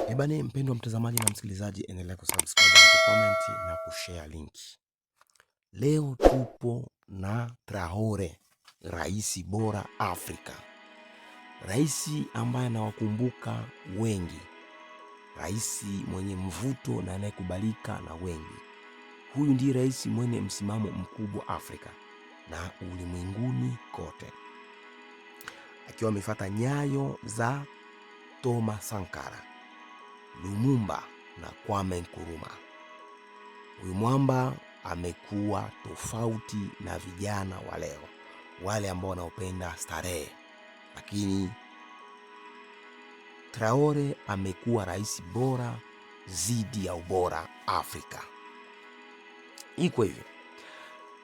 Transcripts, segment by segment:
Ebane, mpendwa mtazamaji na msikilizaji, endelea kusubscribe na kucomment na kushare link. Leo tupo na Traore, rais bora Afrika. Rais ambaye anawakumbuka wengi. Rais mwenye mvuto na anayekubalika na wengi. Huyu ndiye rais mwenye msimamo mkubwa Afrika na ulimwenguni kote. Akiwa amefuata nyayo za Thomas Sankara, Lumumba na Kwame Nkrumah. Huyu mwamba amekuwa tofauti na vijana wa leo, wale ambao wanaopenda starehe. Lakini Traore amekuwa rais bora zidi ya ubora Afrika. Iko hivyo,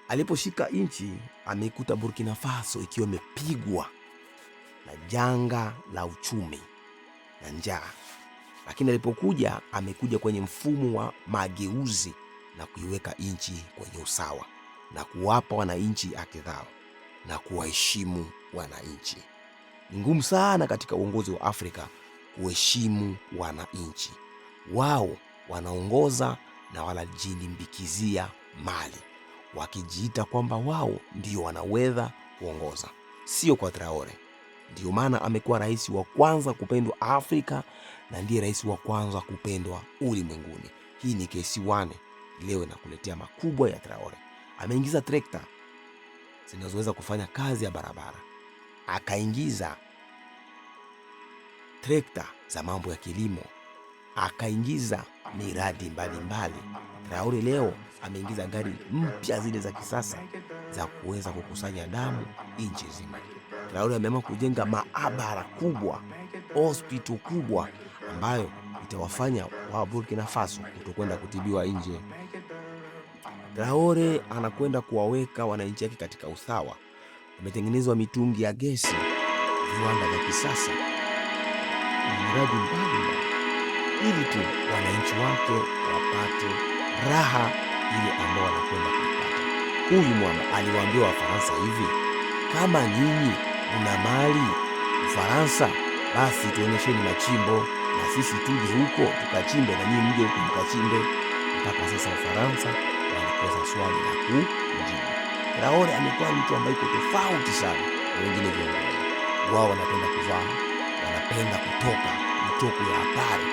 aliposhika nchi amekuta Burkina Faso ikiwa imepigwa na janga la uchumi na njaa. Lakini alipokuja amekuja kwenye mfumo wa mageuzi na kuiweka nchi kwenye usawa na kuwapa wananchi haki zao na kuwaheshimu wananchi. Ni ngumu sana katika uongozi wa Afrika kuheshimu wananchi. Wao wanaongoza na wanajilimbikizia mali, wakijiita kwamba wao ndio wanaweza kuongoza. Sio kwa Traore. Ndio maana amekuwa rais wa kwanza kupendwa Afrika na ndiye rais wa kwanza kupendwa ulimwenguni. Hii ni KC1 leo inakuletea makubwa ya Traore. Ameingiza trekta zinazoweza kufanya kazi ya barabara. Akaingiza trekta za mambo ya kilimo. Akaingiza miradi mbalimbali. Traore leo ameingiza gari mpya zile za kisasa za kuweza kukusanya damu nchi nzima. Traore ameamua kujenga maabara kubwa, hospital kubwa ambayo itawafanya wa Burkina Faso kutokwenda kutibiwa nje. Traore anakwenda kuwaweka wananchi wake katika usawa. Ametengenezwa mitungi ya gesi, viwanda vya kisasa, miradi mbalimbali ili tu wananchi wake wapate raha ile ambao wanakwenda kupata. Huyu mwana aliwaambia Wafaransa hivi: kama nyinyi una mali Ufaransa, basi tuonyesheni machimbo na sisi tuje huko tukachimbe na nyinyi mje huko mkachimbe. Mpaka sasa Ufaransa walikosa swali la kujibu. Traore amekuwa mtu ambaye yuko tofauti sana na wengine viongozi. Wao wanapenda kuvaa, wanapenda kutoka mitoko ya hatari.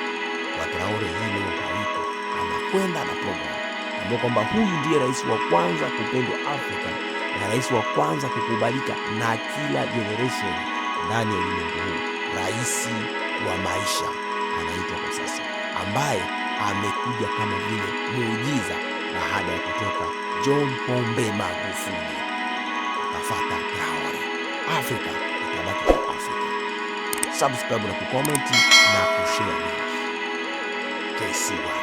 Kwa Traore hilo haliko. Anakwenda na program. Ambao kwamba huyu ndiye rais wa kwanza kupendwa Afrika na rais wa kwanza kukubalika na kila generation ndani ya ulimwengu huu. Rais wa maisha anaitwa kwa sasa, ambaye amekuja kama vile muujiza baada ya kutoka John Pombe Magufuli. Akafuata Traore. Afrika itabaki kwa Afrika. Subscribe na kucomment na kushare. KC1.